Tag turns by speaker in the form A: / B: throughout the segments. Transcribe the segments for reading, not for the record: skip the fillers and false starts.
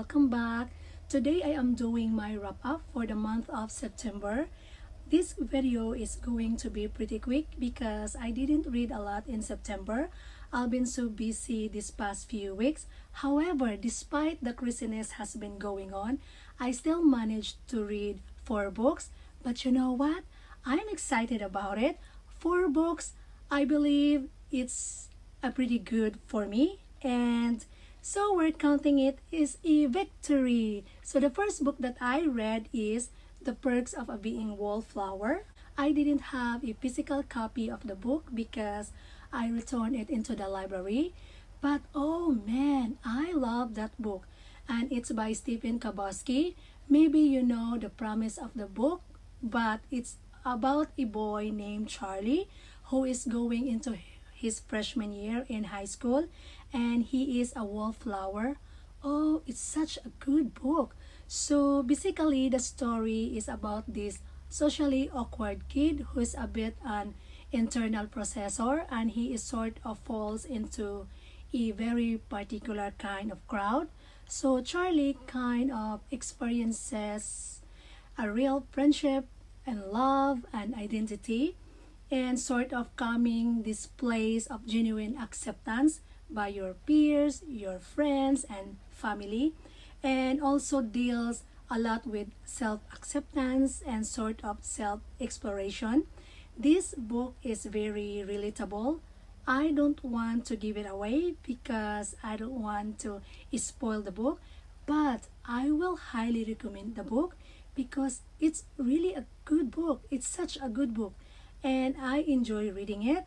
A: welcome back. Today I am doing my wrap up for the month of September. This video is going to be pretty quick because I didn't read a lot in September. I've been so busy this past few weeks. However, despite the craziness has been going on, I still managed to read 4 books. But you know what? I'm excited about it. 4 books, I believe it's a pretty good for me, and so we're counting it is a victory. So the first book that I read is The Perks of a Being Wallflower. I didn't have a physical copy of the book because I returned it into the library. But oh man, I love that book. And it's by Stephen Chbosky. Maybe you know the premise of the book, but it's about a boy named Charlie who is going into his freshman year in high school, and he is a wallflower. Oh, it's such a good book. So basically the story is about this socially awkward kid who is a bit an internal processor, and he is sort of falls into a very particular kind of crowd. So Charlie kind of experiences a real friendship and love and identity, and sort of coming this place of genuine acceptance by your peers, your friends, and family, and also deals a lot with self-acceptance and sort of self-exploration. This book is very relatable. I don't want to give it away because I don't want to spoil the book, but I will highly recommend the book because it's really a good book. It's such a good book, and I enjoy reading it.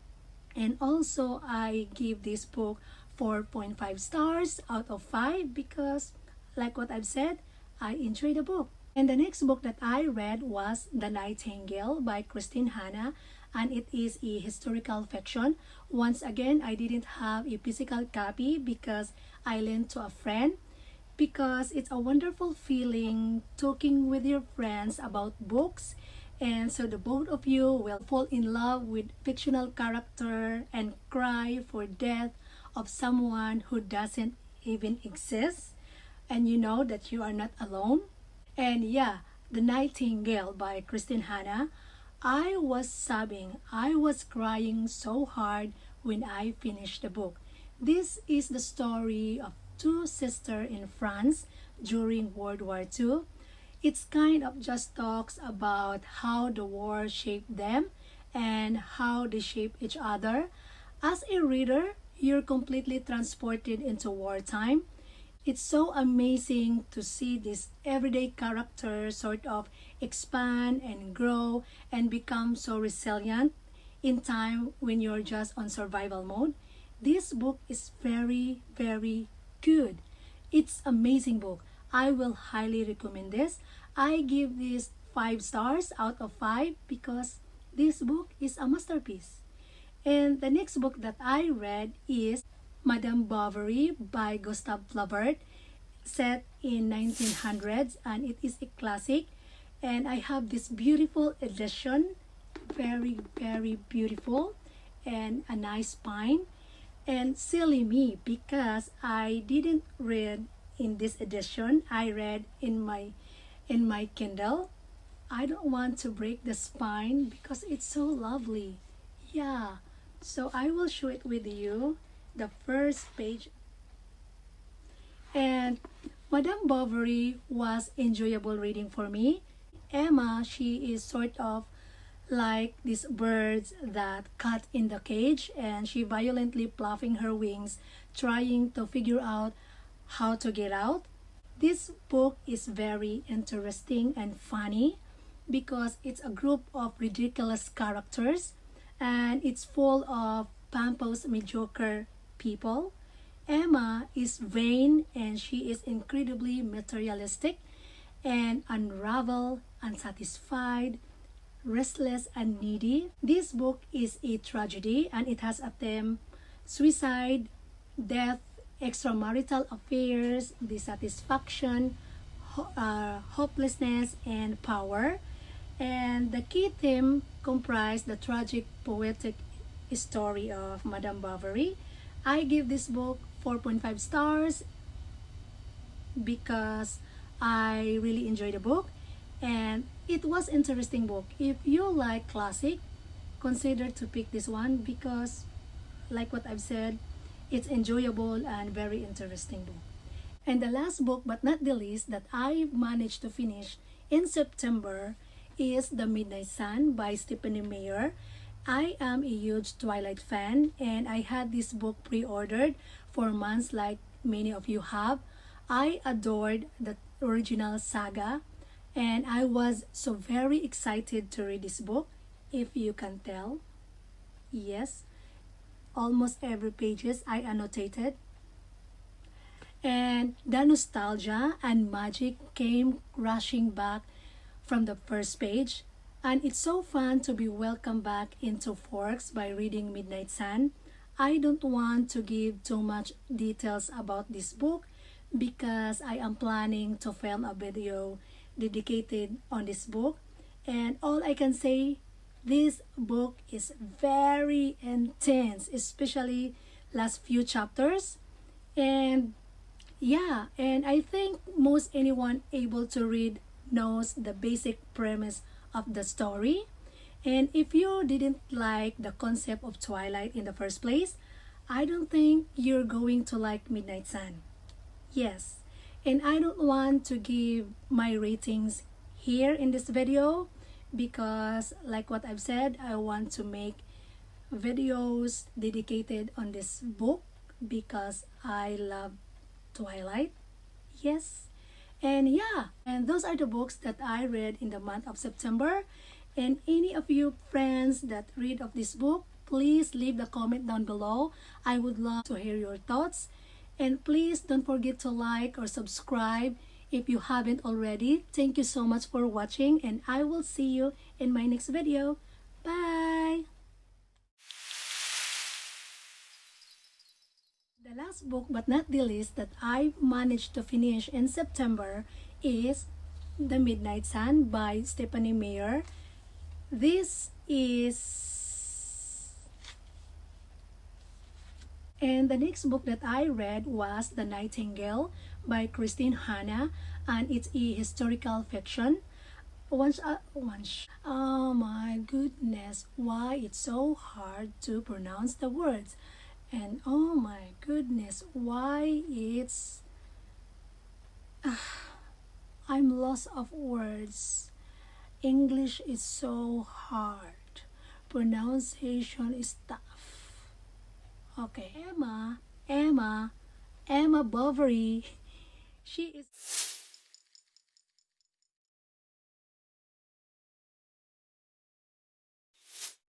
A: And also I give this book 4.5 stars out of 5 because, like what I've said, I enjoy the book. And the next book that I read was The Nightingale by Christine Hanna, and it is a historical fiction. Once again, I didn't have a physical copy because I lent to a friend, because it's a wonderful feeling talking with your friends about books, and so the both of you will fall in love with fictional character and cry for death of someone who doesn't even exist, and you know that you are not alone. And yeah, The Nightingale by Christine Hanna, I was sobbing, I was crying so hard when I finished the book. This is the story of 2 sisters in France during World War II. It's kind of just talks about how the war shaped them and how they shape each other. As a reader, you're completely transported into wartime. It's so amazing to see this everyday character sort of expand and grow and become so resilient in time when you're just on survival mode. This book is very, very good. It's amazing book. I will highly recommend this. I give this 5 stars out of 5 because this book is a masterpiece. And the next book that I read is Madame Bovary by Gustave Flaubert, set in 1900s, and it is a classic. And I have this beautiful edition, very, very beautiful, and a nice spine. And silly me because I didn't read in this edition. I read in my Kindle. I don't want to break the spine because it's so lovely. Yeah, so I will show it with you, the first page. And Madame Bovary was enjoyable reading for me. Emma, she is sort of like these birds that caught in the cage, and she violently fluffing her wings trying to figure out how to get out. This book is very interesting and funny because it's a group of ridiculous characters, and it's full of pompous mediocre people. Emma is vain and she is incredibly materialistic and unraveled, unsatisfied, restless, and needy. This book is a tragedy, and it has a theme: suicide, death, extramarital affairs, dissatisfaction, hopelessness, and power. And the key theme comprised the tragic poetic story of Madame Bovary. I give this book 4.5 stars. because I really enjoyed the book and it was interesting book. If you like classic, consider to pick this one because like what I've said, it's enjoyable and very interesting book. And the last book but not the least that I managed to finish in September is The Midnight Sun by Stephanie Meyer. I am a huge Twilight fan and I had this book pre-ordered for months like many of you have. I adored the original saga and I was so very excited to read this book, if you can tell. Yes, almost every pages I annotated. And the nostalgia and magic came rushing back from the first page. And it's so fun to be welcomed back into Forks by reading Midnight Sun. I don't want to give too much details about this book because I am planning to film a video dedicated on this book. And all I can say, this book is very intense, especially last few chapters. And yeah, and I think most anyone able to read knows the basic premise of the story. And if you didn't like the concept of Twilight in the first place, I don't think you're going to like Midnight Sun. Yes, and I don't want to give my ratings here in this video because like what I've said, I want to make videos dedicated on this book because I love Twilight. Yes. And yeah, and those are the books that I read in the month of September. And any of you friends that read of this book, please leave the comment down below. I would love to hear your thoughts. And please don't forget to like or subscribe if you haven't already. Thank you so much for watching and I will see you in my next video. Bye! The last book but not the least that I managed to finish in September is The Midnight Sun by Stephanie Meyer. This is... And the next book that I read was The Nightingale by Christine Hanna and it's a historical fiction. Oh my goodness, why it's so hard to pronounce the words. And oh my goodness, why it's... I'm lost of words. English is so hard. Pronunciation is tough. Okay, Emma Bovary. She is...